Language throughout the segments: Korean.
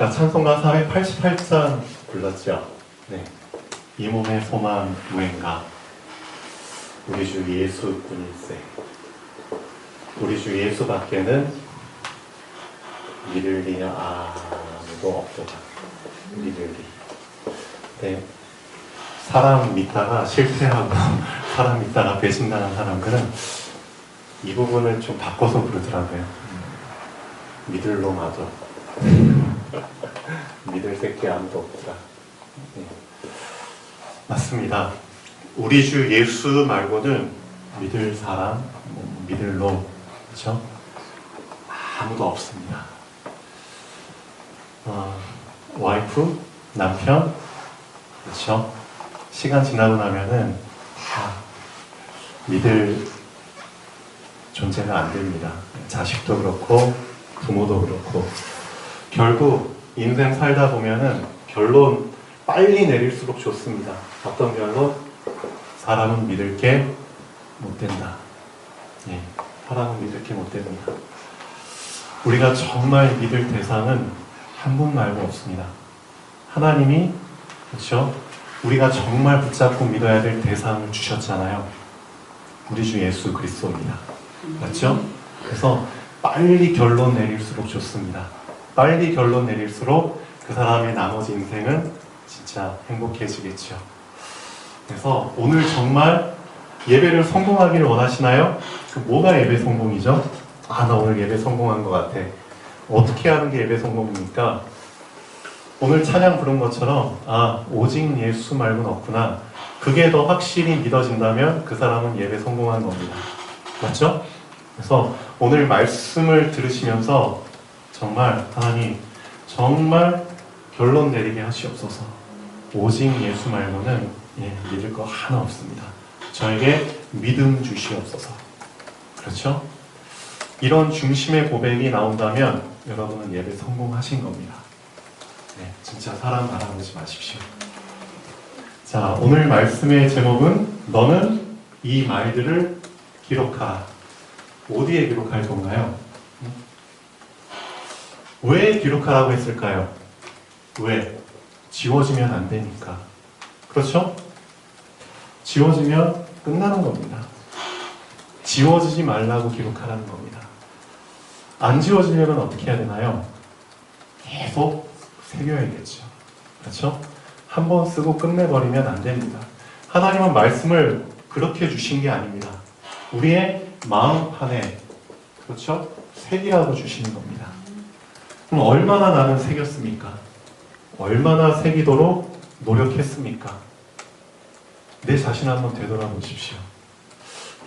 아까 찬송가 488장 불렀죠. 네. 이 몸의 소망 무행가 우리 주 예수뿐일세. 우리 주 예수밖에는 믿을 리 아무도 없도다. 믿을 리. 네. 사람 믿다가 실패하고 사람 믿다가 배신당한 사람들은 이 부분을 좀 바꿔서 부르더라고요. 믿을 놈 아도 믿을 새끼 아무도 없더라. 네. 맞습니다. 우리 주 예수 말고는 믿을 사람, 믿을 놈, 그렇죠? 아무도 없습니다. 와이프, 남편, 그렇죠? 시간 지나고 나면은 다 믿을 존재가 안 됩니다. 자식도 그렇고 부모도 그렇고 결국 인생 살다 보면은 결론 빨리 내릴수록 좋습니다. 어떤 결론? 사람은 믿을 게 못 된다. 예, 사람은 믿을 게 못 됩니다. 우리가 정말 믿을 대상은 한 분 말고 없습니다. 하나님이 그렇죠? 우리가 정말 붙잡고 믿어야 될 대상을 주셨잖아요. 우리 주 예수 그리스도입니다. 맞죠? 그래서 빨리 결론 내릴수록 좋습니다. 빨리 결론 내릴수록 그 사람의 나머지 인생은 진짜 행복해지겠죠. 그래서 오늘 정말 예배를 성공하기를 원하시나요? 뭐가 예배 성공이죠? 나 오늘 예배 성공한 것 같아. 어떻게 하는 게 예배 성공입니까? 오늘 찬양 부른 것처럼 오직 예수 말고는 없구나. 그게 더 확실히 믿어진다면 그 사람은 예배 성공한 겁니다. 맞죠? 그래서 오늘 말씀을 들으시면서 정말 하나님 정말 결론 내리게 하시옵소서. 오직 예수 말고는 믿을 거 하나 없습니다. 저에게 믿음 주시옵소서. 그렇죠? 이런 중심의 고백이 나온다면 여러분은 예배 성공하신 겁니다. 네, 진짜 사람 바라보지 마십시오. 자, 오늘 말씀의 제목은 너는 이 말들을 기록하라. 어디에 기록할 건가요? 왜 기록하라고 했을까요? 왜? 지워지면 안 되니까. 그렇죠? 지워지면 끝나는 겁니다. 지워지지 말라고 기록하라는 겁니다. 안 지워지려면 어떻게 해야 되나요? 계속 새겨야겠죠. 그렇죠? 한 번 쓰고 끝내버리면 안 됩니다. 하나님은 말씀을 그렇게 주신 게 아닙니다. 우리의 마음판에 그렇죠? 새기라고 주시는 겁니다. 그럼 얼마나 나는 새겼습니까? 얼마나 새기도록 노력했습니까? 내 자신 한번 되돌아보십시오.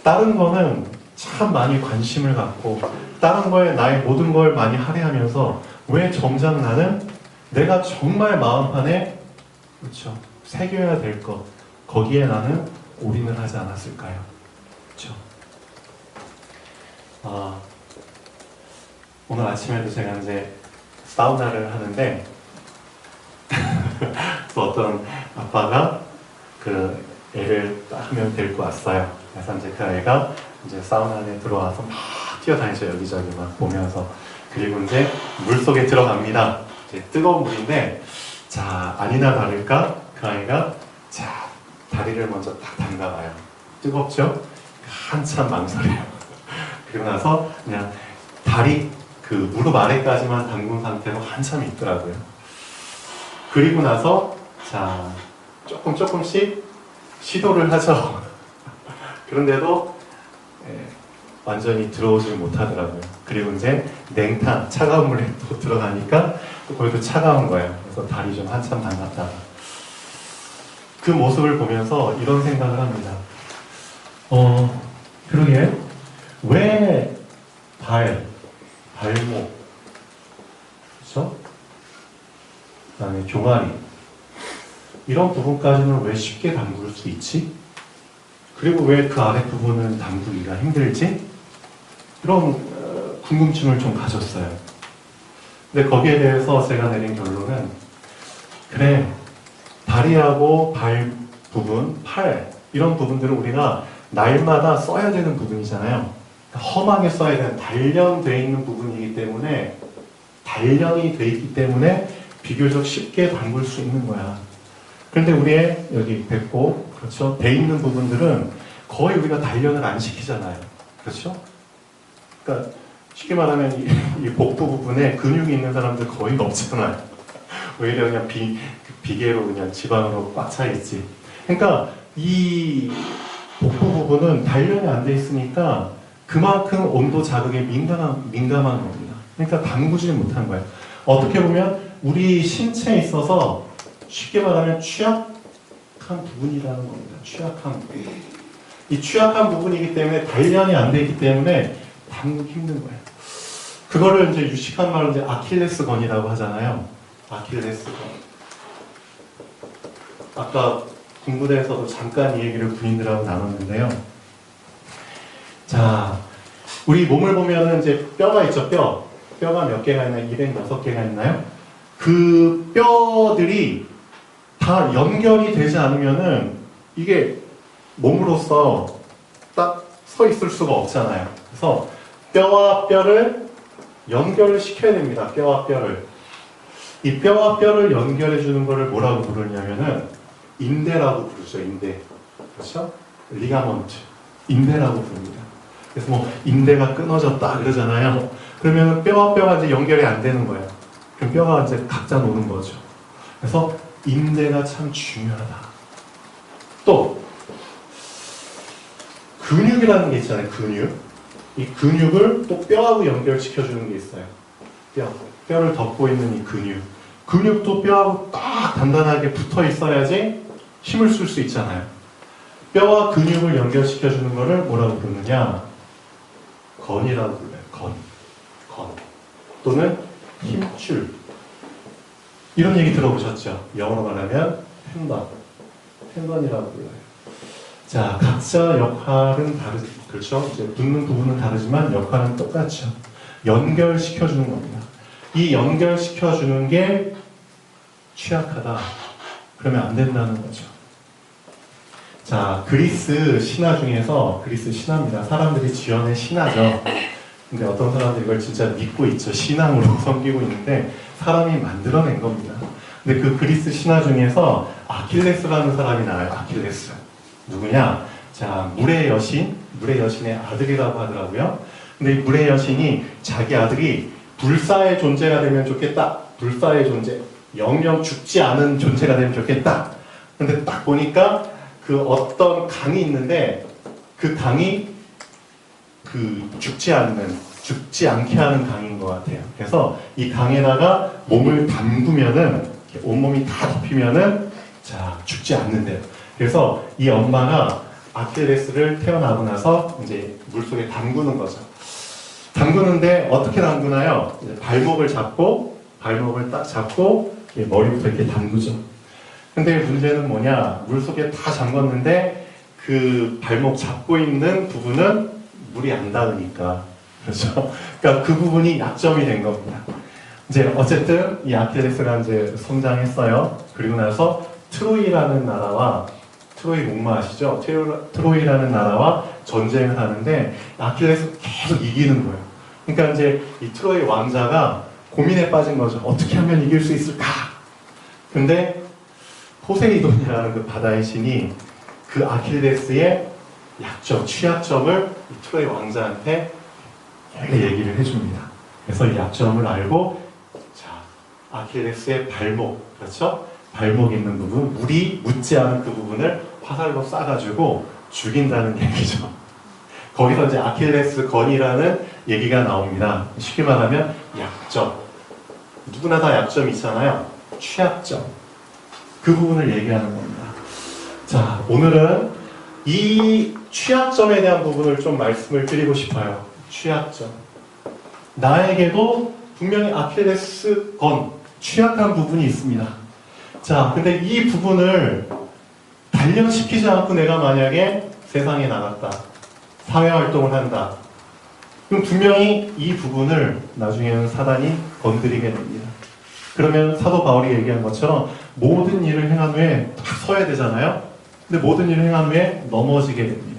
다른 거는 참 많이 관심을 갖고 다른 거에 나의 모든 걸 많이 할애하면서 왜 정작 나는 내가 정말 마음판에 그렇죠. 새겨야 될 것 거기에 나는 올인을 하지 않았을까요? 그렇죠. 오늘 아침에도 제가 이제 사우나를 하는데 또 어떤 아빠가 그 애를 딱 한 명 데리고 왔어요. 그래서 이제 그 애가 이제 사우나 안에 들어와서 막 뛰어다니죠. 여기저기 막 보면서. 그리고 이제 물 속에 들어갑니다. 이제 뜨거운 물인데 자, 아니나 다를까 그 아이가 자, 다리를 먼저 딱 담가봐요. 뜨겁죠? 한참 망설여요. 그리고 나서 그냥 다리 그 무릎 아래까지만 담근 상태로 한참 있더라고요. 그리고 나서 자, 조금씩 시도를 하죠. 그런데도 완전히 들어오질 못하더라고요. 그리고 이제 냉탕, 차가운 물에 또 들어가니까 또 거기도 차가운 거예요. 그래서 다리 좀 한참 담갔다가 그 모습을 보면서 이런 생각을 합니다. 그러게 왜 발목, 그렇죠? 그다음에 종아리 이런 부분까지는 왜 쉽게 담글 수 있지? 그리고 왜 그 아래 부분은 담그기가 힘들지? 이런 궁금증을 좀 가졌어요. 근데 거기에 대해서 제가 내린 결론은 그래, 다리하고 발 부분, 팔 이런 부분들은 우리가 날마다 써야 되는 부분이잖아요. 험하게 써야 되는 단련되어 있는 부분이기 때문에 단련이 되어 있기 때문에 비교적 쉽게 담글 수 있는 거야. 그런데 우리의 여기 배꼽, 그렇죠? 배 있는 부분들은 거의 우리가 단련을 안 시키잖아요. 그렇죠? 그러니까 쉽게 말하면 이 복부 부분에 근육이 있는 사람들 거의 없잖아요. 오히려 그냥 비계로 그냥 지방으로 꽉 차 있지. 그러니까 이 복부 부분은 단련이 안 돼 있으니까 그만큼 온도 자극에 민감한 겁니다. 그러니까 담그지 못한 거예요. 어떻게 보면 우리 신체에 있어서 쉽게 말하면 취약한 부분이라는 겁니다. 취약한 부분. 이 취약한 부분이기 때문에 단련이 안 되기 때문에 담그기 힘든 거예요. 그거를 이제 유식한 말로 이제 아킬레스건이라고 하잖아요. 아킬레스건. 아까 군부대에서도 잠깐 이 얘기를 군인들하고 나눴는데요. 자, 우리 몸을 보면은 이제 뼈가 있죠, 뼈. 뼈가 몇 개가 있나요? 206개가 있나요? 그 뼈들이 다 연결이 되지 않으면은 이게 몸으로서 딱 서 있을 수가 없잖아요. 그래서 뼈와 뼈를 연결을 시켜야 됩니다. 뼈와 뼈를. 이 뼈와 뼈를 연결해 주는 거를 뭐라고 부르냐면은 인대라고 부르죠. 인대. 그렇죠? 리가먼트. 인대라고 부릅니다. 그래서 뭐 인대가 끊어졌다 그러잖아요. 그러면 뼈와 뼈가 이제 연결이 안 되는 거예요. 그럼 뼈가 이제 각자 노는 거죠. 그래서 인대가 참 중요하다. 또 근육이라는 게 있잖아요. 근육. 이 근육을 또 뼈하고 연결시켜주는 게 있어요. 뼈를 덮고 있는 이 근육. 근육도 뼈하고 딱 단단하게 붙어 있어야지 힘을 쓸 수 있잖아요. 뼈와 근육을 연결시켜주는 거를 뭐라고 부르느냐? 건이라고 불러요. 건. 또는 힘줄. 이런 얘기 들어보셨죠? 영어로 말하면 텐던이라고 불러요. 자, 각자 역할은 다르죠. 그렇죠? 이제 붙는 부분은 다르지만 역할은 똑같죠. 연결시켜주는 겁니다. 이 연결시켜주는 게 취약하다. 그러면 안 된다는 거죠. 자, 그리스 신화 중에서, 그리스 신화입니다. 사람들이 지어낸 신화죠. 근데 어떤 사람들이 이걸 진짜 믿고 있죠. 신앙으로 섬기고 있는데 사람이 만들어낸 겁니다. 근데 그 그리스 신화 중에서 아킬레스라는 사람이 나와요. 아킬레스. 누구냐? 자, 물의 여신의 아들이라고 하더라고요. 근데 이 물의 여신이 자기 아들이 불사의 존재가 되면 좋겠다. 불사의 존재. 영영 죽지 않은 존재가 되면 좋겠다. 근데 딱 보니까 그 어떤 강이 있는데 그 강이 죽지 않게 하는 강인 것 같아요. 그래서 이 강에다가 몸을 담그면은, 온몸이 다 덮이면은, 자, 죽지 않는데요. 그래서 이 엄마가 아킬레스를 태어나고 나서 이제 물속에 담그는 거죠. 담그는데 어떻게 담그나요? 발목을 딱 잡고, 머리부터 이렇게 담그죠. 근데 문제는 뭐냐? 물속에 다 잠궜는데 그 발목 잡고 있는 부분은 물이 안 닿으니까. 그렇죠? 그러니까 그 부분이 약점이 된 겁니다. 이제 어쨌든 이 아킬레스가 이제 성장했어요. 그리고 나서 트로이라는 나라와, 트로이 목마 아시죠? 트로이라는 나라와 전쟁을 하는데 아킬레스 계속 이기는 거예요. 그러니까 이제 이 트로이 왕자가 고민에 빠진 거죠. 어떻게 하면 이길 수 있을까? 근데 포세이돈이라는 그 바다의 신이 그 아킬레스의 약점, 취약점을 이 트로이 왕자한테 얘기를 해줍니다. 그래서 이 약점을 알고, 자, 아킬레스의 발목, 그렇죠? 발목 있는 부분, 물이 묻지 않은 그 부분을 화살로 쏴가지고 죽인다는 얘기죠. 거기서 이제 아킬레스 건이라는 얘기가 나옵니다. 쉽게 말하면 약점. 누구나 다 약점이 있잖아요. 취약점. 그 부분을 얘기하는 겁니다. 자, 오늘은 이 취약점에 대한 부분을 좀 말씀을 드리고 싶어요. 취약점. 나에게도 분명히 아킬레스 건, 취약한 부분이 있습니다. 자, 근데 이 부분을 단련시키지 않고 내가 만약에 세상에 나갔다. 사회활동을 한다. 그럼 분명히 이 부분을 나중에는 사단이 건드리게 됩니다. 그러면 사도 바울이 얘기한 것처럼 모든 일을 행한 후에 딱 서야 되잖아요. 근데 모든 일을 행한 후에 넘어지게 됩니다.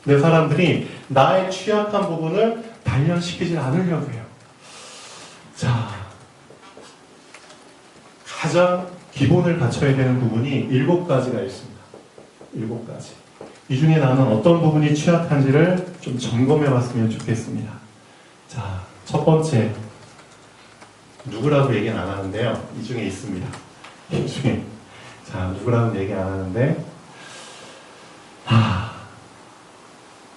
근데 사람들이 나의 취약한 부분을 단련시키지 않으려고 해요. 자, 가장 기본을 갖춰야 되는 부분이 7가지가 있습니다. 7가지. 이 중에 나는 어떤 부분이 취약한지를 좀 점검해 봤으면 좋겠습니다. 자, 첫 번째. 누구라고 얘기는 안 하는데요. 이 중에 있습니다. 이 중에. 자, 누구라고 얘기 안 하는데,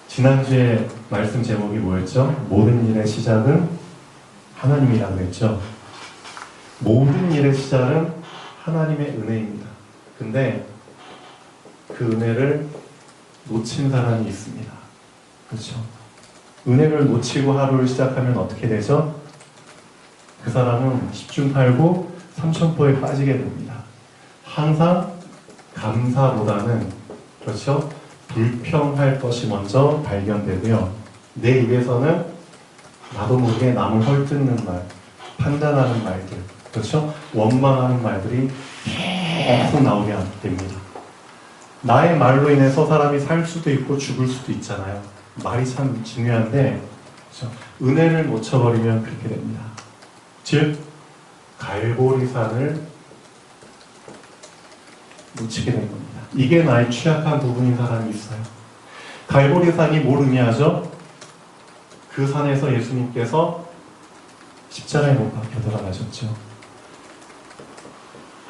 지난주에 말씀 제목이 뭐였죠? 모든 일의 시작은 하나님이라고 했죠. 모든 일의 시작은 하나님의 은혜입니다. 근데 그 은혜를 놓친 사람이 있습니다. 그렇죠? 은혜를 놓치고 하루를 시작하면 어떻게 되죠? 그 사람은 10중 8구 3천포에 빠지게 됩니다. 항상 감사보다는, 그렇죠? 불평할 것이 먼저 발견되고요. 내 입에서는 나도 모르게 남을 헐뜯는 말, 판단하는 말들, 그렇죠? 원망하는 말들이 계속 나오게 됩니다. 나의 말로 인해서 사람이 살 수도 있고 죽을 수도 있잖아요. 말이 참 중요한데, 그렇죠? 은혜를 놓쳐버리면 그렇게 됩니다. 즉, 갈보리산을 놓치게 된 겁니다. 이게 나의 취약한 부분인 사람이 있어요. 갈보리산이 뭘 의미하죠? 그 산에서 예수님께서 십자가에 못 박혀 돌아가셨죠.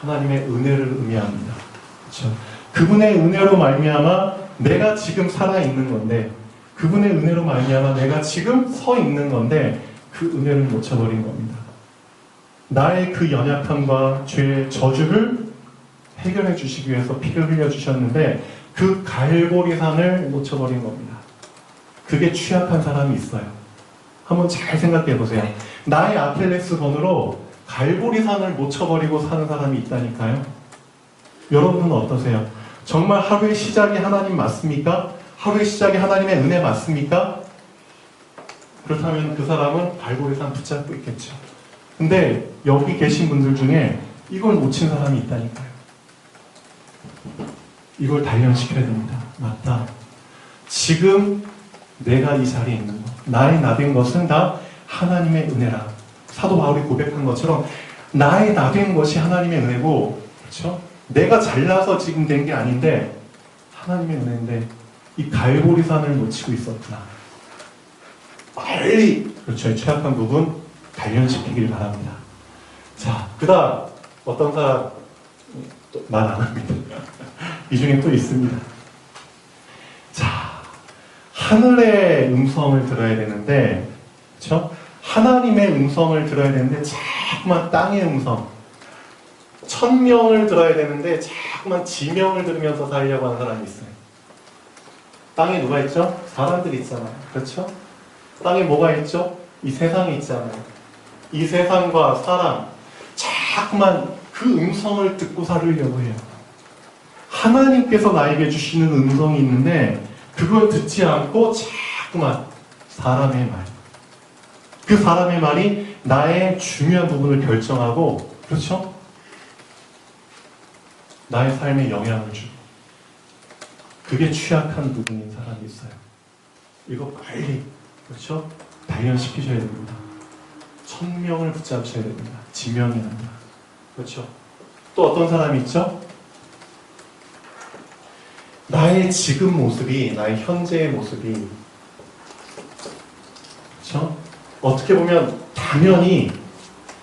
하나님의 은혜를 의미합니다. 그렇죠? 그분의 은혜로 말미암아 내가 지금 살아있는 건데, 그분의 은혜로 말미암아 내가 지금 서 있는 건데, 그 은혜를 놓쳐버린 겁니다. 나의 그 연약함과 죄의 저주를 해결해 주시기 위해서 피를 흘려 주셨는데, 그 갈보리산을 놓쳐버린 겁니다. 그게 취약한 사람이 있어요. 한번 잘 생각해 보세요. 나의 아킬레스건으로 갈보리산을 놓쳐버리고 사는 사람이 있다니까요. 여러분은 어떠세요? 정말 하루의 시작이 하나님 맞습니까? 하루의 시작이 하나님의 은혜 맞습니까? 그렇다면 그 사람은 갈보리산 붙잡고 있겠죠. 근데 여기 계신 분들 중에 이걸 놓친 사람이 있다니까요. 이걸 단련시켜야 됩니다. 맞다. 지금 내가 이 자리에 있는 것, 나의 나된 것은 다 하나님의 은혜라. 사도 바울이 고백한 것처럼 나의 나된 것이 하나님의 은혜고, 그렇죠? 내가 잘나서 지금 된 게 아닌데 하나님의 은혜인데 이 갈보리산을 놓치고 있었구나. 빨리, 그렇죠, 취약한 부분 단련시키길 바랍니다. 자, 그 다음 어떤 사람 말 안 합니다. 이 중에 또 있습니다. 자, 하늘의 음성을 들어야 되는데, 그렇죠? 하나님의 음성을 들어야 되는데 자꾸만 땅의 음성, 천명을 들어야 되는데 자꾸만 지명을 들으면서 살려고 하는 사람이 있어요. 땅에 누가 있죠? 사람들이 있잖아요. 그렇죠? 땅에 뭐가 있죠? 이 세상이 있잖아요. 이 세상과 사람, 자꾸만 그 음성을 듣고 살으려고 해요. 하나님께서 나에게 주시는 음성이 있는데 그걸 듣지 않고 자꾸만 사람의 말, 그 사람의 말이 나의 중요한 부분을 결정하고, 그렇죠? 나의 삶에 영향을 주고, 그게 취약한 부분인 사람이 있어요. 이거 빨리, 그렇죠? 단련시키셔야 됩니다. 천명을 붙잡으셔야 됩니다. 지명이 아니라. 그렇죠? 또 어떤 사람이 있죠? 나의 지금 모습이, 나의 현재의 모습이, 그렇죠? 어떻게 보면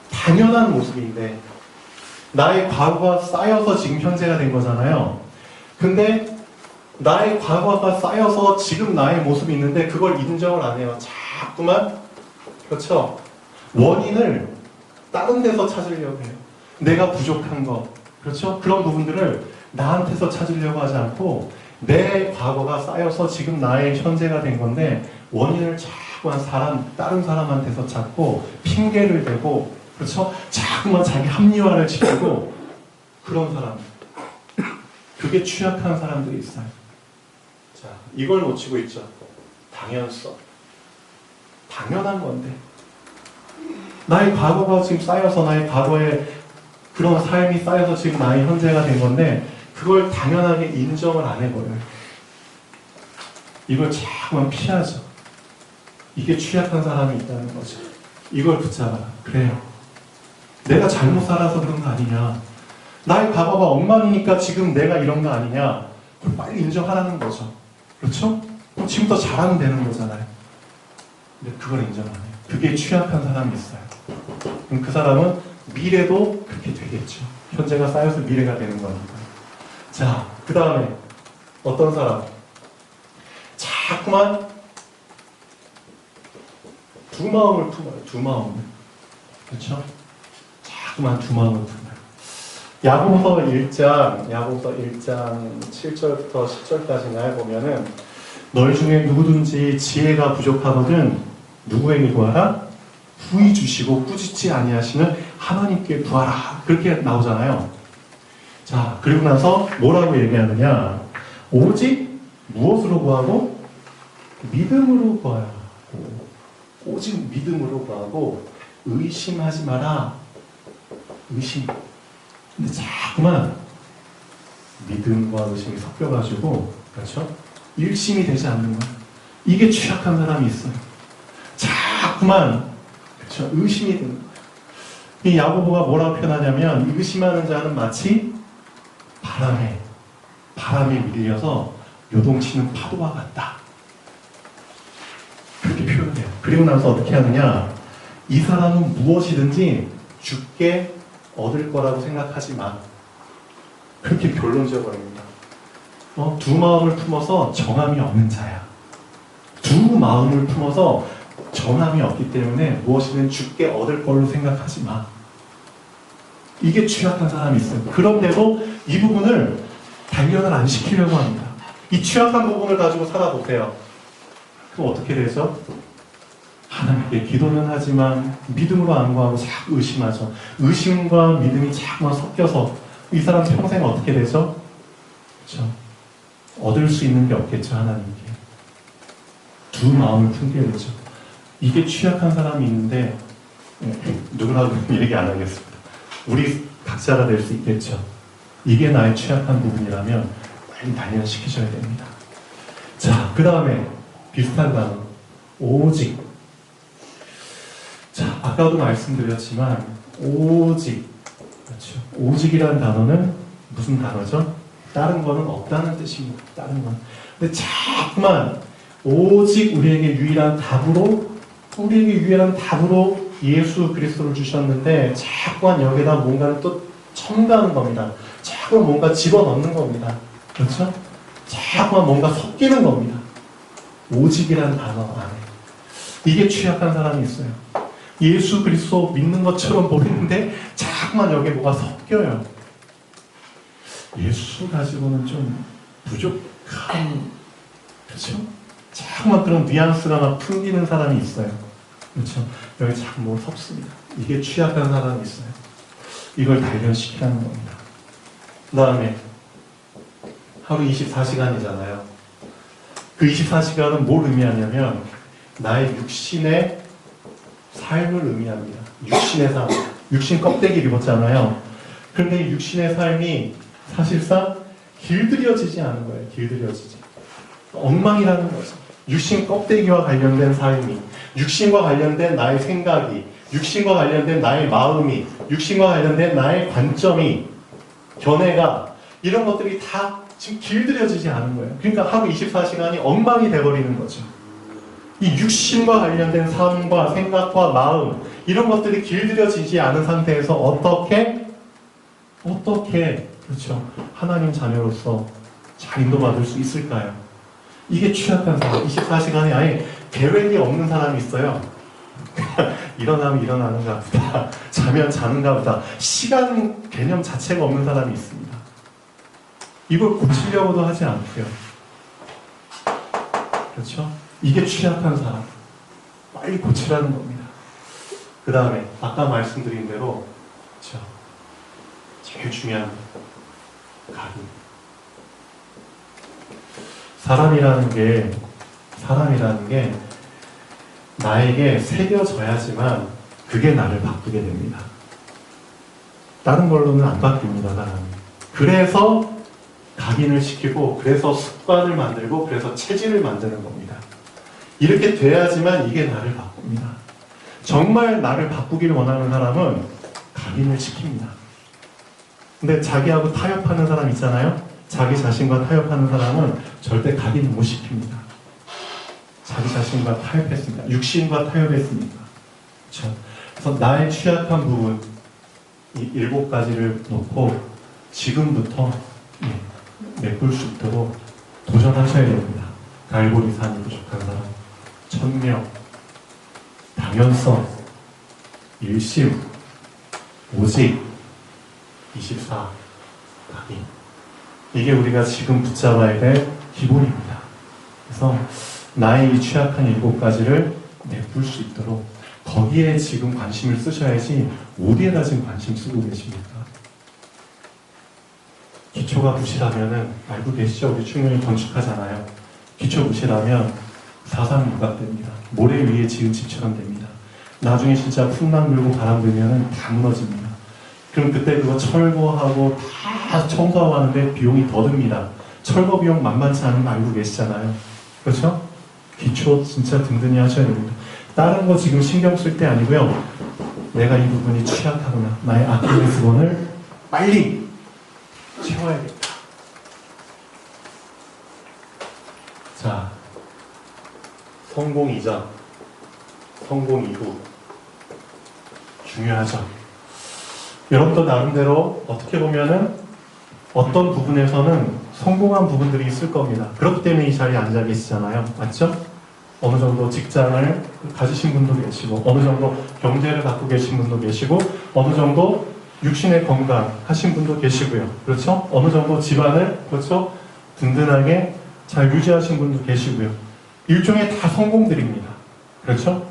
당연한 모습인데 나의 과거가 쌓여서 지금 현재가 된 거잖아요. 근데 나의 과거가 쌓여서 지금 나의 모습이 있는데 그걸 인정을 안 해요. 자꾸만, 그렇죠? 원인을 다른 데서 찾으려고 해요. 내가 부족한 거, 그렇죠? 그런 부분들을 나한테서 찾으려고 하지 않고 내 과거가 쌓여서 지금 나의 현재가 된 건데 원인을 자꾸만 다른 사람한테서 찾고 핑계를 대고, 그렇죠? 자꾸만 자기 합리화를 지키고, 그런 사람, 그게 취약한 사람들이 있어요. 자, 이걸 놓치고 있죠. 당연성. 당연한 건데 나의 과거가 지금 쌓여서, 나의 과거에 그런 삶이 쌓여서 지금 나의 현재가 된 건데 그걸 당연하게 인정을 안 해버려요. 이걸 자꾸만 피하죠. 이게 취약한 사람이 있다는 거죠. 이걸 붙잡아라. 그래요. 내가 잘못 살아서 그런 거 아니냐. 나의 과거가 엉망이니까 지금 내가 이런 거 아니냐. 그걸 빨리 인정하라는 거죠. 그렇죠? 그럼 지금부터 잘하면 되는 거잖아요. 근데 그걸 인정 안 해요. 그게 취약한 사람이 있어요. 그럼 그 사람은 미래도 그렇게 되겠죠. 현재가 쌓여서 미래가 되는 거니까. 자, 그 다음에 어떤 사람? 자꾸만 두 마음을 품어요. 두 마음을. 그렇죠? 자꾸만 두 마음을 품어요. 야고보서 1장 7절부터 10절까지나 보면은 너희 중에 누구든지 지혜가 부족하거든 누구에게 구하라? 후히 주시고 꾸짖지 아니하시는 하나님께 구하라. 그렇게 나오잖아요. 자, 그리고 나서 뭐라고 얘기하느냐? 오직 무엇으로 구하고? 믿음으로 구하라. 오직 믿음으로 구하고 의심하지 마라. 의심. 근데 자꾸만 믿음과 의심이 섞여가지고, 그렇죠? 일심이 되지 않는 거예요. 이게 취약한 사람이 있어요. 자꾸만, 그렇죠? 의심이 되는 거예요. 이 야고보가 뭐라고 표현하냐면, 의심하는 자는 마치 바람에 밀려서 요동치는 파도와 같다. 그렇게 표현해요. 그리고 나서 어떻게 하느냐? 이 사람은 무엇이든지 죽게 얻을 거라고 생각하지 마. 그렇게 결론 지어버립니다. 두 마음을 품어서 정함이 없는 자야. 두 마음을 품어서 정함이 없기 때문에 무엇이든 죽게 얻을 걸로 생각하지 마. 이게 취약한 사람이 있어요. 그런데도 이 부분을 단련을 안 시키려고 합니다. 이 취약한 부분을 가지고 살아보세요. 그럼 어떻게 되죠? 하나님께 기도는 하지만 믿음으로 안 구하고 자꾸 의심하죠. 의심과 믿음이 자꾸만 섞여서 이 사람 평생 어떻게 되죠? 그렇죠? 얻을 수 있는 게 없겠죠, 하나님께. 두 마음을 품게 되죠. 이게 취약한 사람이 있는데 누구라고 얘기 안 하겠습니다. 우리 각자가 될 수 있겠죠. 이게 나의 취약한 부분이라면 빨리 단련시키셔야 됩니다. 자, 그 다음에 비슷한 단어. 오직. 자, 아까도 말씀드렸지만 오직. 그렇죠. 오직이라는 단어는 무슨 단어죠? 다른 거는 없다는 뜻입니다. 다른 건. 근데 자꾸만 오직 우리에게 유일한 답으로 예수 그리스도를 주셨는데 자꾸만 여기다 뭔가를 또 첨가하는 겁니다. 자꾸만 뭔가 집어넣는 겁니다. 그렇죠? 자꾸만 뭔가 섞이는 겁니다. 오직이라는 단어 안에. 이게 취약한 사람이 있어요. 예수 그리스도 믿는 것처럼 보이는데 자꾸만 여기에 뭐가 섞여요. 예수 가지고는 좀 부족한, 그렇죠? 자꾸만 그런 뉘앙스가 막 풍기는 사람이 있어요. 그렇죠? 여기 자꾸 뭐 섞습니다. 이게 취약한 사람이 있어요. 이걸 단련시키라는 겁니다. 그 다음에 하루 24시간이잖아요. 그 24시간은 뭘 의미하냐면 나의 육신의 삶을 의미합니다. 육신의 삶. 육신 껍데기 입었잖아요. 그런데 육신의 삶이 사실상 길들여지지 않은 거예요. 길들여지지. 엉망이라는 거죠. 육신 껍데기와 관련된 삶이, 육신과 관련된 나의 생각이, 육신과 관련된 나의 마음이, 육신과 관련된 나의 관점이, 견해가, 이런 것들이 다 지금 길들여지지 않은 거예요. 그러니까 하루 24시간이 엉망이 돼버리는 거죠. 이 육신과 관련된 삶과 생각과 마음, 이런 것들이 길들여지지 않은 상태에서 어떻게 그렇죠? 하나님 자녀로서 잘 인도받을 수 있을까요? 이게 취약한 사람. 24시간에 아예 계획이 없는 사람이 있어요. 일어나면 일어나는가 보다. 자면 자는가 보다. 시간 개념 자체가 없는 사람이 있습니다. 이걸 고치려고도 하지 않고요. 그렇죠? 이게 취약한 사람. 빨리 고치라는 겁니다. 그 다음에 아까 말씀드린 대로, 그렇죠? 제일 중요한 각인. 사람이라는 게 나에게 새겨져야지만 그게 나를 바꾸게 됩니다. 다른 걸로는 안 바뀝니다, 사람이. 그래서 각인을 시키고, 그래서 습관을 만들고, 그래서 체질을 만드는 겁니다. 이렇게 돼야지만 이게 나를 바꿉니다. 정말 나를 바꾸기를 원하는 사람은 각인을 시킵니다. 근데 자기하고 타협하는 사람 있잖아요. 자기 자신과 타협하는 사람은 절대 각인을 못 시킵니다. 자기 자신과 타협했습니다. 육신과 타협했습니다. 그렇죠? 그래서 나의 취약한 부분 이 7가지를 놓고 지금부터 메꿀 수 있도록 도전하셔야 됩니다. 갈보리산이 부족한 사람, 천명, 당연성, 일심, 오직, 24, 각인. 이게 우리가 지금 붙잡아야 될 기본입니다. 그래서 나의 이 취약한 7가지를 메꿀 수 있도록 거기에 지금 관심을 쓰셔야지 어디에다 지금 관심 쓰고 계십니까? 기초가 부실하면은 알고 계시죠? 우리 충분히 건축하잖아요. 기초 부실하면 사상 누각됩니다. 모래 위에 지은 집처럼 됩니다. 나중에 진짜 풍랑 불고 바람 불면은 다 무너집니다. 그럼 그때 그거 철거하고 다 청소하고 하는데 비용이 더 듭니다. 철거 비용 만만치 않은 거 알고 계시잖아요. 그렇죠? 기초 진짜 든든히 하셔야 됩니다. 다른 거 지금 신경 쓸 때 아니고요. 내가 이 부분이 취약하구나. 나의 아킬레스건을 빨리 채워야겠다. 자, 성공 이전, 성공 이후 중요하죠. 여러분도 나름대로 어떻게 보면은 어떤 부분에서는 성공한 부분들이 있을 겁니다. 그렇기 때문에 이 자리에 앉아 계시잖아요. 맞죠? 어느 정도 직장을 가지신 분도 계시고, 어느 정도 경제를 갖고 계신 분도 계시고, 어느 정도 육신의 건강 하신 분도 계시고요. 그렇죠? 어느 정도 집안을, 그렇죠? 든든하게 잘 유지하신 분도 계시고요. 일종의 다 성공들입니다. 그렇죠?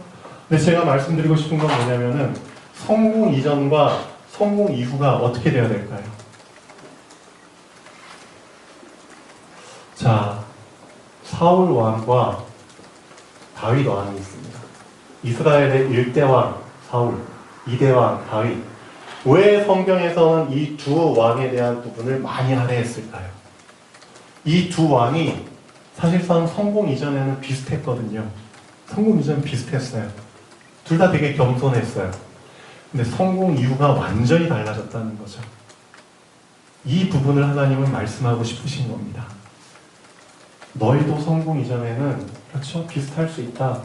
근데 제가 말씀드리고 싶은 건 뭐냐면은, 성공 이전과 성공 이후가 어떻게 돼야 될까요? 자, 사울 왕과 다윗 왕이 있습니다. 이스라엘의 1대 왕 사울, 2대 왕 다윗. 왜 성경에서는 이 두 왕에 대한 부분을 많이 할애했을까요? 이 두 왕이 사실상 성공 이전에는 비슷했거든요. 성공 이전은 비슷했어요. 둘 다 되게 겸손했어요. 근데 성공 이후가 완전히 달라졌다는 거죠. 이 부분을 하나님은 말씀하고 싶으신 겁니다. 너희도 성공 이전에는 그렇죠? 비슷할 수 있다.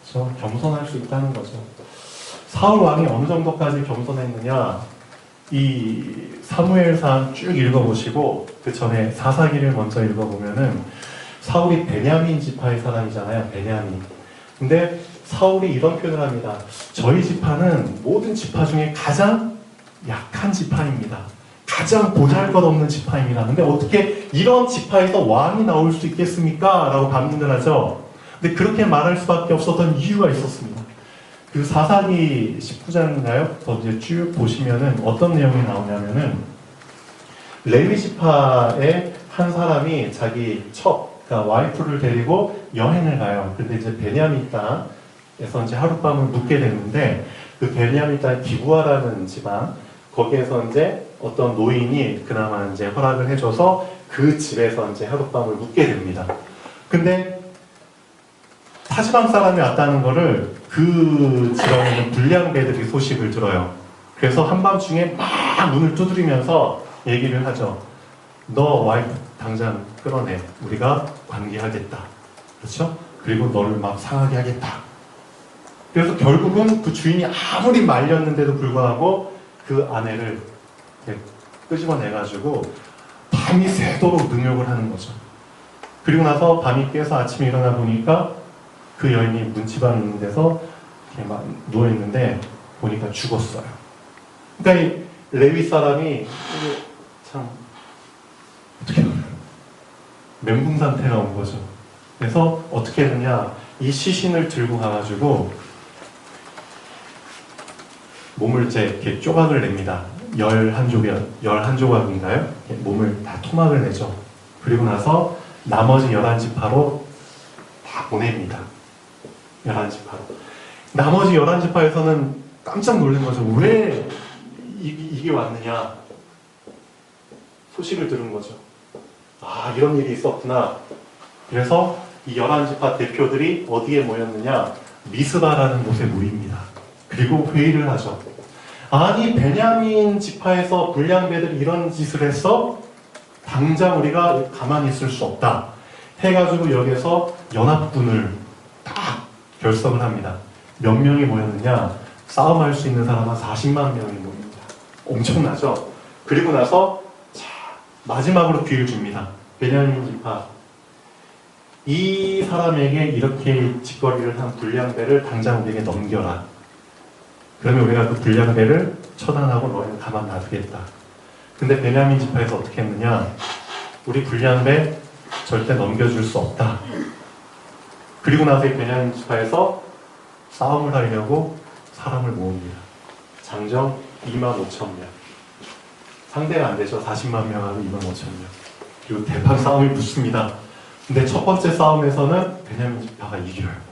그렇죠? 겸손할 수 있다는 거죠. 사울 왕이 어느 정도까지 겸손했느냐? 이 사무엘상 쭉 읽어보시고 그 전에 사사기를 먼저 읽어보면은 사울이 베냐민 지파의 사람이잖아요. 베냐민. 근데 사울이 이런 표현을 합니다. 저희 지파는 모든 지파 중에 가장 약한 지파입니다. 가장 보잘것없는 지파입니다. 근데 어떻게 이런 지파에서 왕이 나올 수 있겠습니까? 라고 반문을 하죠. 근데 그렇게 말할 수밖에 없었던 이유가 있었습니다. 그 사사기 19장인가요? 더 이제 쭉 보시면은 어떤 내용이 나오냐면은 레위 지파의 한 사람이 자기 그러니까 와이프를 데리고 여행을 가요. 근데 이제 베냐민 땅에서 이제 하룻밤을 묵게 되는데 그 베냐민 땅 기부아라는 지방 거기에서 이제 어떤 노인이 그나마 이제 허락을 해줘서 그 집에서 이제 하룻밤을 묵게 됩니다. 근데 타지방 사람이 왔다는 거를 그 지방에 있는 불량배들이 소식을 들어요. 그래서 한밤중에 막 문을 두드리면서 얘기를 하죠. 너 와이프 당장 끌어내. 우리가 관계하겠다. 그렇죠? 그리고 너를 막 상하게 하겠다. 그래서 결국은 그 주인이 아무리 말렸는데도 불구하고 그 아내를 끄집어내가지고 밤이 새도록 능욕을 하는 거죠. 그리고 나서 밤이 깨서 아침에 일어나 보니까 그 여인이 문지방에 있는 데서 이렇게 막 누워있는데 보니까 죽었어요. 그러니까 이 레위 사람이 참 어떻게 멘붕 상태가 온 거죠. 그래서 어떻게 했느냐, 이 시신을 들고 가가지고 몸을 이제 이렇게 조각을 냅니다. 11조각인가요? 몸을 다 토막을 내죠. 그리고 나서 나머지 11지파로 다 보냅니다. 11지파로. 나머지 11지파에서는 깜짝 놀란 거죠. 왜 이게 왔느냐? 소식을 들은 거죠. 아, 이런 일이 있었구나. 그래서 이 11지파 대표들이 어디에 모였느냐? 미스바라는 곳에 모입니다. 그리고 회의를 하죠. 아니 베냐민 지파에서 불량배들이 이런 짓을 했어? 당장 우리가 가만히 있을 수 없다 해가지고 여기서 연합군을 딱 결성을 합니다. 몇 명이 모였느냐? 싸움할 수 있는 사람 한 40만 명이 모입니다. 엄청나죠? 그리고 나서 마지막으로 기회를 줍니다. 베냐민 지파 이 사람에게 이렇게 짓거리를 한 불량배를 당장 우리에게 넘겨라. 그러면 우리가 그 불량배를 처단하고 너희는 가만 놔두겠다. 근데 베냐민 지파에서 어떻게 했느냐? 우리 불량배 절대 넘겨줄 수 없다. 그리고 나서 이 베냐민 지파에서 싸움을 하려고 사람을 모읍니다. 장정 25,000명. 상대가 안 되죠. 40만 명하고 25,000명. 그리고 대판 싸움이 붙습니다. 근데 첫 번째 싸움에서는 베냐민 지파가 이겨요.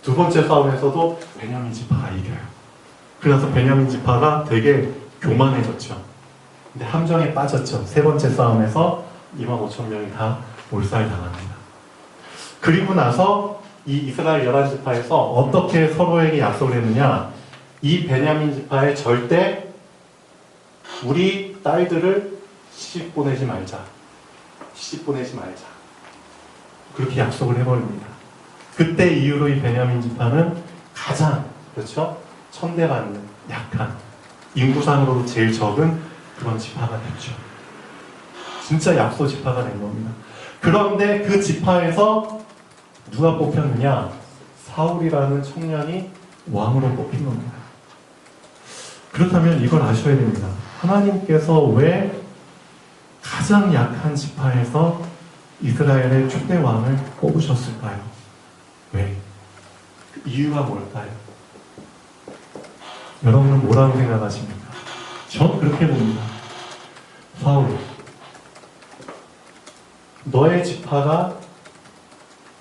두 번째 싸움에서도 베냐민 지파가 이겨요. 그래서 베냐민 지파가 되게 교만해졌죠. 근데 함정에 빠졌죠. 세 번째 싸움에서 25,000명이 다 몰살당합니다. 그리고 나서 이 이스라엘 11지파에서 어떻게 서로에게 약속을 했느냐? 이 베냐민 지파에 절대 우리 딸들을 시집 보내지 말자. 시집 보내지 말자. 그렇게 약속을 해버립니다. 그때 이후로 이 베냐민 지파는 가장 그렇죠? 천대받는 약한 인구상으로도 제일 적은 그런 지파가 됐죠. 진짜 약소 지파가 된 겁니다. 그런데 그 지파에서 누가 뽑혔느냐? 사울이라는 청년이 왕으로 뽑힌 겁니다. 그렇다면 이걸 아셔야 됩니다. 하나님께서 왜 가장 약한 지파에서 이스라엘의 초대 왕을 뽑으셨을까요? 왜? 그 이유가 뭘까요? 여러분은 뭐라고 생각하십니까? 전 그렇게 봅니다. 사울, 너의 지파가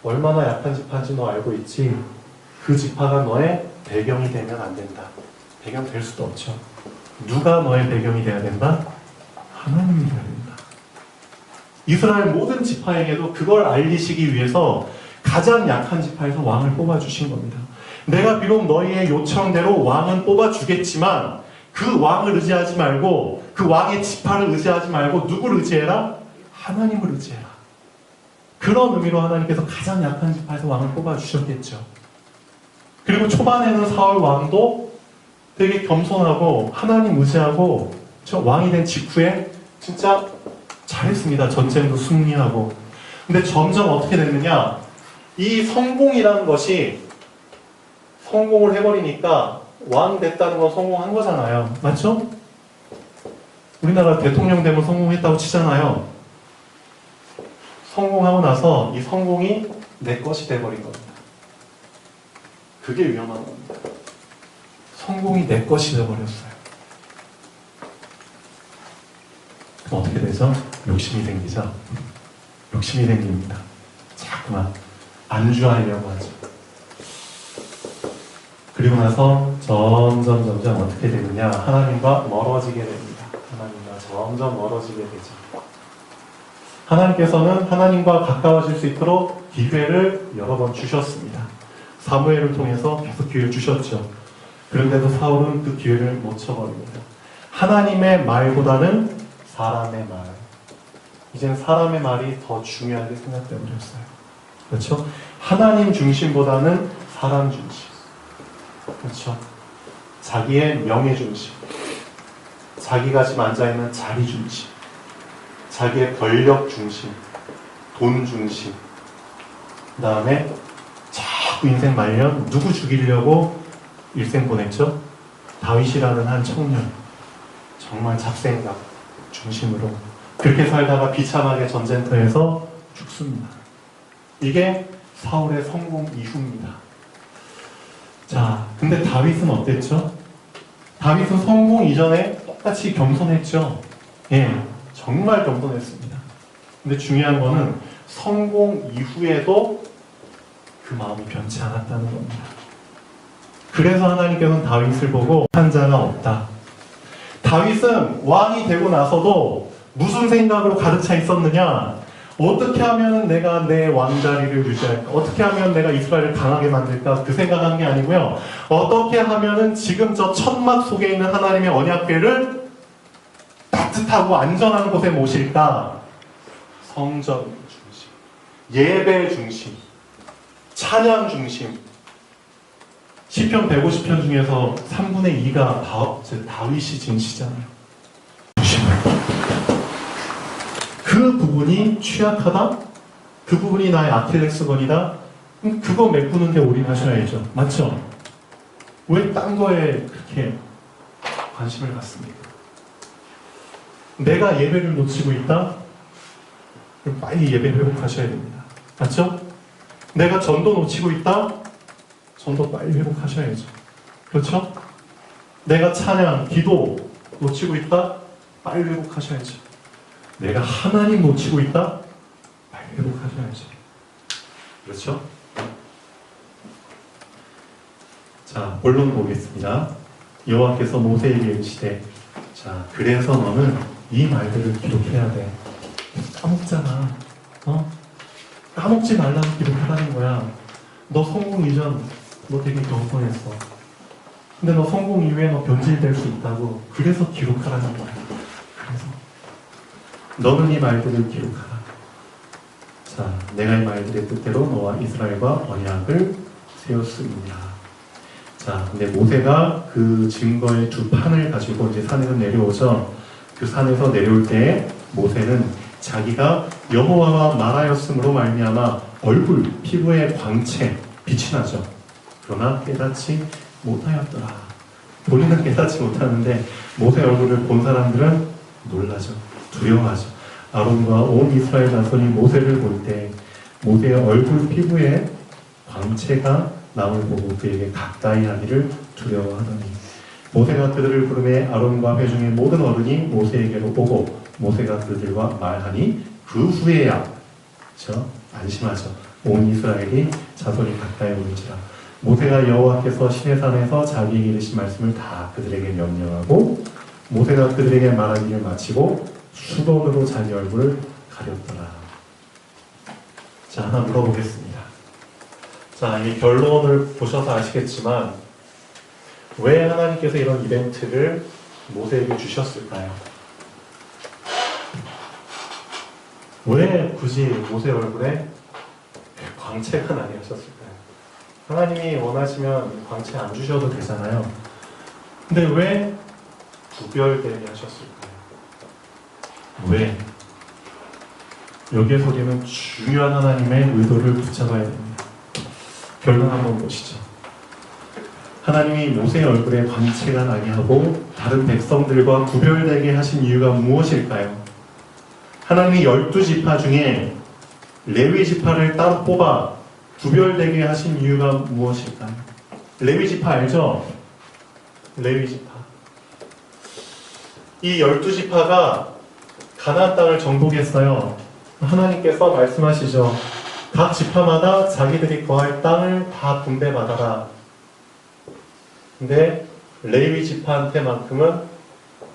얼마나 약한 지파인지 너 알고 있지? 그 지파가 너의 배경이 되면 안 된다. 배경 될 수도 없죠. 누가 너의 배경이 돼야 된다? 하나님이 돼야 된다. 이스라엘 모든 지파에게도 그걸 알리시기 위해서 가장 약한 지파에서 왕을 뽑아주신 겁니다. 내가 비록 너희의 요청대로 왕은 뽑아주겠지만 그 왕을 의지하지 말고 그 왕의 지파를 의지하지 말고 누구를 의지해라? 하나님을 의지해라. 그런 의미로 하나님께서 가장 약한 지파에서 왕을 뽑아주셨겠죠. 그리고 초반에는 사울 왕도 되게 겸손하고 하나님 의지하고 저 왕이 된 직후에 진짜 잘했습니다. 전쟁도 승리하고. 근데 점점 어떻게 됐느냐? 이 성공이라는 것이 성공을 해버리니까 왕 됐다는 건 성공한 거잖아요. 맞죠? 우리나라 대통령 되면 성공했다고 치잖아요. 성공하고 나서 이 성공이 내 것이 돼버린 겁니다. 그게 위험한 겁니다. 성공이 내 것이 돼버렸어요. 그럼 어떻게 되죠? 욕심이 생기죠? 욕심이 생깁니다. 자꾸만 안주하려고 하죠. 그리고 나서 점점 어떻게 되느냐? 하나님과 멀어지게 됩니다. 하나님과 점점 멀어지게 되죠. 하나님께서는 하나님과 가까워질 수 있도록 기회를 여러 번 주셨습니다. 사무엘을 통해서 계속 기회를 주셨죠. 그런데도 사울은 그 기회를 놓쳐버립니다. 하나님의 말보다는 사람의 말. 이젠 사람의 말이 더 중요하게 생각되어 버렸어요. 그렇죠? 하나님 중심보다는 사람 중심. 그렇죠? 자기의 명예 중심. 자기가 지금 앉아있는 자리 중심. 자기의 권력 중심. 돈 중심. 그 다음에 자꾸 인생 말년 누구 죽이려고 일생 보냈죠? 다윗이라는 한 청년. 정말 잡생각 중심으로 그렇게 살다가 비참하게 전쟁터에서 죽습니다. 이게 사울의 성공 이후입니다. 자, 근데 다윗은 어땠죠? 다윗은 성공 이전에 똑같이 겸손했죠. 예, 정말 겸손했습니다. 근데 중요한 거는 성공 이후에도 그 마음이 변치 않았다는 겁니다. 그래서 하나님께서는 다윗을 보고 한 자가 없다. 다윗은 왕이 되고 나서도 무슨 생각으로 가득 차 있었느냐? 어떻게 하면 내가 내 왕자리를 유지할까? 어떻게 하면 내가 이스라엘을 강하게 만들까? 그 생각한 게 아니고요. 어떻게 하면은 지금 저 천막 속에 있는 하나님의 언약궤를 따뜻하고 안전한 곳에 모실까? 성전 중심, 예배 중심, 찬양 중심. 시편 150편 중에서 3분의 2가 다윗이 지은 시잖아요. 그 부분이 취약하다? 그 부분이 나의 아킬레스건이다? 그거 메꾸는 데 올인하셔야죠. 맞죠? 왜 딴 거에 그렇게 관심을 갖습니까? 내가 예배를 놓치고 있다? 그럼 빨리 예배 회복하셔야 됩니다. 맞죠? 내가 전도 놓치고 있다? 전도 빨리 회복하셔야죠. 그렇죠? 내가 찬양, 기도 놓치고 있다? 빨리 회복하셔야죠. 내가 하나님 놓치고 있다? 빨리 회복하셔야죠. 그렇죠? 자, 본론 보겠습니다. 여호와께서 모세에게 이르시되, 자, 그래서 너는 이 말들을 기록해야 돼. 까먹잖아. 까먹지 말라고 기록하라는 거야. 너 성공 이전 너 되게 경건했어. 근데 너 성공 이후에 너 변질될 수 있다고. 그래서 기록하라는 거야. 그래서 너는 이 말들을 기록하라. 자, 내가 이 말들의 뜻대로 너와 이스라엘과 언약을 세웠습니다. 자, 근데 모세가 그 증거의 두 판을 가지고 이제 산에서 내려오죠. 그 산에서 내려올 때 모세는 자기가 여호와와 말하였으므로 말미암아 얼굴, 피부에 광채, 빛이 나죠. 그러나 깨닫지 못하였더라. 본인은 깨닫지 못하는데 모세 얼굴을 본 사람들은 놀라죠. 두려워하죠. 아론과 온 이스라엘 자손이 모세를 볼 때 모세의 얼굴 피부에 광채가 남을 보고 그에게 가까이 하기를 두려워하더니 모세가 그들을 부르매 아론과 회중의 모든 어른이 모세에게로 오고 모세가 그들과 말하니 그 후에야 안심하죠. 온 이스라엘이 자손이 가까이 오는지라. 모세가 여호와께서 시내산에서 자기에게 이르신 말씀을 다 그들에게 명령하고 모세가 그들에게 말하기를 마치고 수건으로 자기 얼굴을 가렸더라. 자, 하나 물어보겠습니다. 자, 이 결론을 보셔서 아시겠지만 왜 하나님께서 이런 이벤트를 모세에게 주셨을까요? 왜 굳이 모세 얼굴에 광채가 나게 하셨을까요? 하나님이 원하시면 광채 안 주셔도 되잖아요. 근데 왜 구별되게 하셨을까요? 왜? 여기에서 우리는 중요한 하나님의 의도를 붙잡아야 됩니다. 결론 한번 보시죠. 하나님이 모세의 얼굴에 광채가 나게 하고 다른 백성들과 구별되게 하신 이유가 무엇일까요? 하나님이 12지파 중에 레위 지파를 따로 뽑아 구별되게 하신 이유가 무엇일까요? 레위 지파 알죠? 레위 지파. 이 12지파가 가나안 땅을 정복했어요. 하나님께서 말씀하시죠. 각 지파마다 자기들이 거할 땅을 다 분배받아라. 근데 레위 지파한테만큼은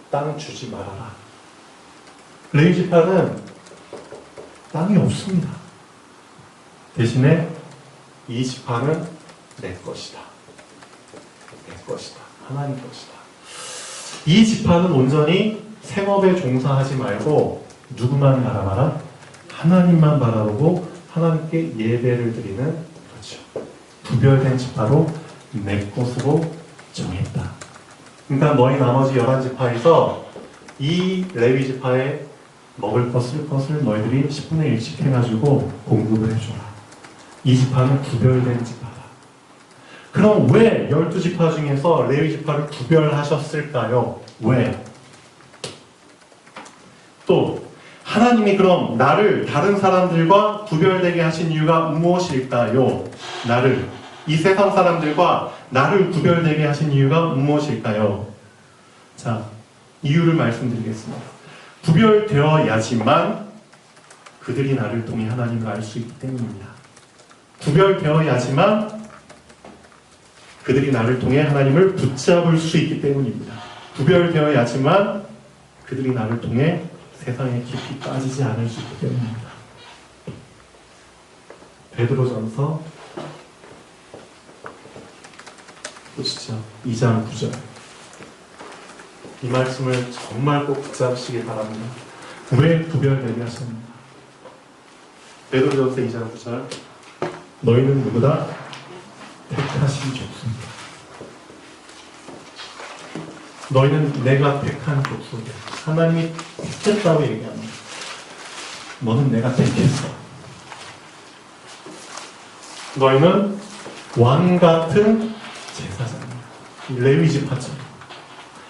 땅 주지 말아라. 레위 지파는 땅이 없습니다. 대신에 이 지파는 내 것이다. 내 것이다. 하나님 것이다. 이 지파는 온전히 생업에 종사하지 말고 누구만 바라봐라? 하나님만 바라보고 하나님께 예배를 드리는, 그렇죠, 구별된 지파로 내 것으로 정했다. 그러니까 너희 나머지 11지파에서 이 레위 지파에 먹을 것, 쓸 것을 너희들이 10분의 1씩 해가지고 공급을 해줘라. 이 지파는 구별된 지파다. 그럼 왜 12지파 중에서 레위 지파를 구별하셨을까요? 왜? 또 하나님이 그럼 나를 다른 사람들과 구별되게 하신 이유가 무엇일까요? 나를, 이 세상 사람들과 나를 구별되게 하신 이유가 무엇일까요? 자, 이유를 말씀드리겠습니다. 구별되어야지만 그들이 나를 통해 하나님을 알 수 있기 때문입니다. 구별되어야지만 그들이 나를 통해 하나님을 붙잡을 수 있기 때문입니다. 구별되어야지만 그들이 나를 통해 세상에 깊이 빠지지 않을 수 있기 때문입니다. 베드로전서 보시죠. 2장 9절. 이 말씀을 정말 꼭 붙잡으시길 바랍니다. 왜 구별되게 하셨는가? 베드로전서 2장 9절. 너희는 누구다? 택하신 족속이다. 너희는 내가 택한 족속이야. 하나님이 택했다고 얘기합니다. 너는 내가 택했어. 너희는 왕 같은 제사장이야. 레위 지파처럼.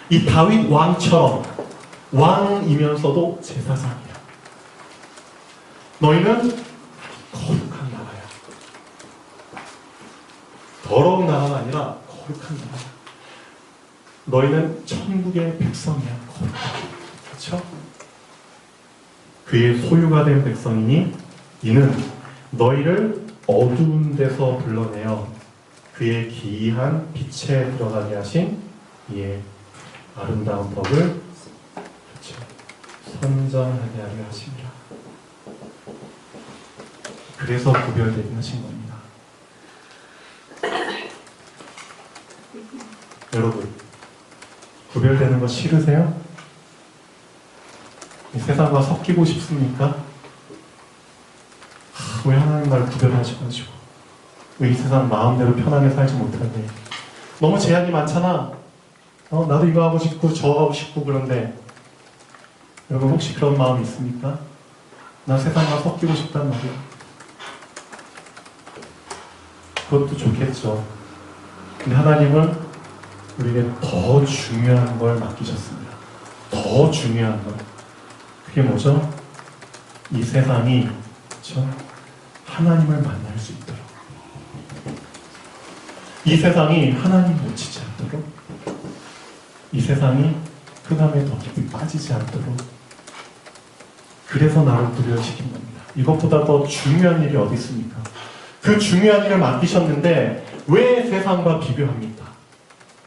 이 다윗 왕처럼 왕이면서도 제사장이야. 너희는 거룩한 나라야. 더러운 나라가 아니라 거룩한 나라야. 너희는 천국의 백성이야. 그렇죠? 그의 소유가 된 백성이니 이는 너희를 어두운 데서 불러내어 그의 기이한 빛에 들어가게 하신 이의 아름다운 법을, 그렇죠, 선전하게 하려 하십니다. 그래서 구별되게 하신 겁니다. 여러분, 구별되는 거 싫으세요? 이 세상과 섞이고 싶습니까? 왜 하나님 날 구별하셔가지고 왜 이 세상 마음대로 편하게 살지 못하게? 너무 제약이 많잖아. 나도 이거 하고 싶고 저거 하고 싶고. 그런데 여러분 혹시 그런 마음이 있습니까? 나 세상과 섞이고 싶단 말이야. 그것도 좋겠죠. 근데 하나님은 우리에게 더 중요한 걸 맡기셨습니다. 더 중요한 걸. 그게 뭐죠? 이 세상이, 그렇죠? 하나님을 만날 수 있도록, 이 세상이 하나님 놓치지 않도록, 이 세상이 흑암에 더 깊이 빠지지 않도록. 그래서 나를 구별시킨 겁니다. 이것보다 더 중요한 일이 어디 있습니까? 그 중요한 일을 맡기셨는데 왜 세상과 비교합니까?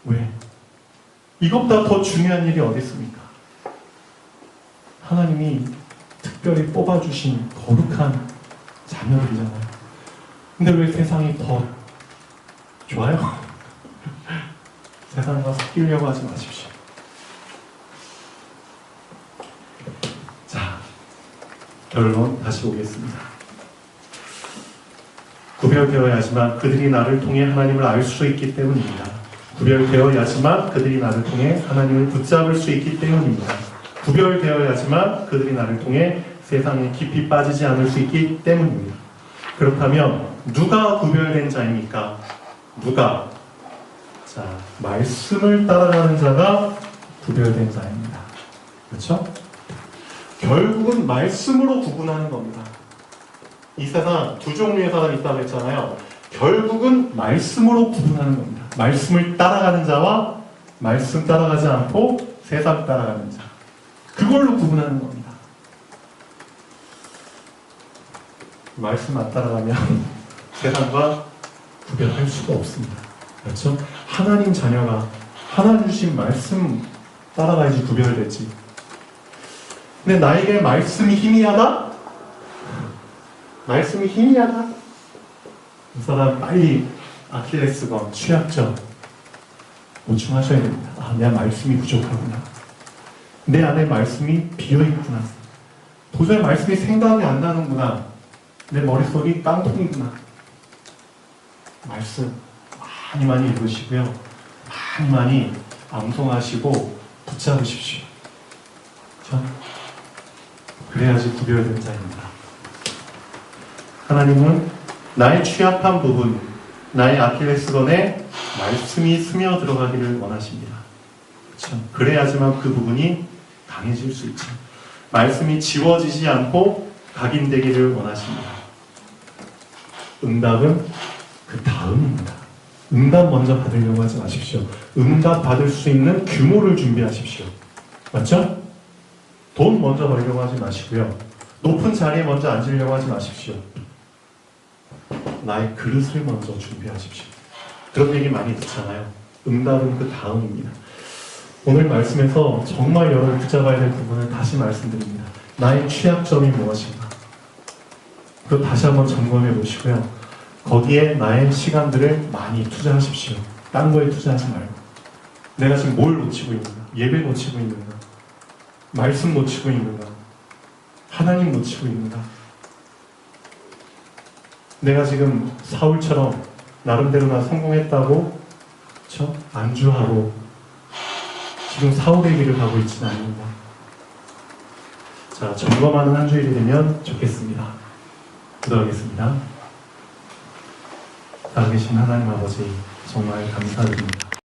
왜? 이것보다 더 중요한 일이 어디 있습니까? 하나님이 특별히 뽑아주신 거룩한 자녀들이잖아요. 근데 왜 세상이 더 좋아요? 세상과 섞이려고 하지 마십시오. 자, 결론 다시 보겠습니다. 구별되어야지만 그들이 나를 통해 하나님을 알 수 있기 때문입니다. 구별되어야지만 그들이 나를 통해 하나님을 붙잡을 수 있기 때문입니다. 구별되어야지만 그들이 나를 통해 세상에 깊이 빠지지 않을 수 있기 때문입니다. 그렇다면 누가 구별된 자입니까? 누가? 자, 말씀을 따라가는 자가 구별된 자입니다. 그렇죠? 결국은 말씀으로 구분하는 겁니다. 이 세상 두 종류의 사람이 있다고 했잖아요. 결국은 말씀으로 구분하는 겁니다. 말씀을 따라가는 자와 말씀 따라가지 않고 세상 따라가는 자. 그걸로 구분하는 겁니다. 말씀 안 따라가면 세상과 구별할 수가 없습니다. 그렇죠? 하나님 자녀가 하나님 주신 말씀 따라가야지 구별되지. 근데 나에게 말씀이 희미하다? 말씀이 희미하다? 이 사람 빨리 아킬레스건, 취약점 보충하셔야 됩니다. 아, 내 말씀이 부족하구나. 내 안에 말씀이 비어있구나. 도저히 말씀이 생각이 안 나는구나. 내 머릿속이 깡통이구나. 말씀 많이 읽으시고요. 많이 암송하시고 붙잡으십시오. 그렇죠? 그래야지 구별된 자입니다. 하나님은 나의 취약한 부분, 나의 아킬레스건에 말씀이 스며 들어가기를 원하십니다. 그렇죠? 그래야지만 그 부분이 강해질 수 있죠. 말씀이 지워지지 않고 각인되기를 원하십니다. 응답은 그 다음입니다. 응답 먼저 받으려고 하지 마십시오. 응답 받을 수 있는 규모를 준비하십시오. 맞죠? 돈 먼저 벌려고 하지 마시고요. 높은 자리에 먼저 앉으려고 하지 마십시오. 나의 그릇을 먼저 준비하십시오. 그런 얘기 많이 듣잖아요. 응답은 그 다음입니다. 오늘 말씀에서 정말 여러분 붙잡아야 될 부분을 다시 말씀드립니다. 나의 취약점이 무엇인가? 그거 다시 한번 점검해 보시고요. 거기에 나의 시간들을 많이 투자하십시오. 딴 거에 투자하지 말고. 내가 지금 뭘 놓치고 있는가? 예배 놓치고 있는가? 말씀 놓치고 있는가? 하나님 놓치고 있는가? 내가 지금 사울처럼 나름대로 나 성공했다고 그렇죠? 안주하고 지금 사울의 길을 가고 있지는 않습니다. 자, 점검하는 한 주일이 되면 좋겠습니다. 기도하겠습니다. 살아계신 하나님 아버지, 정말 감사드립니다.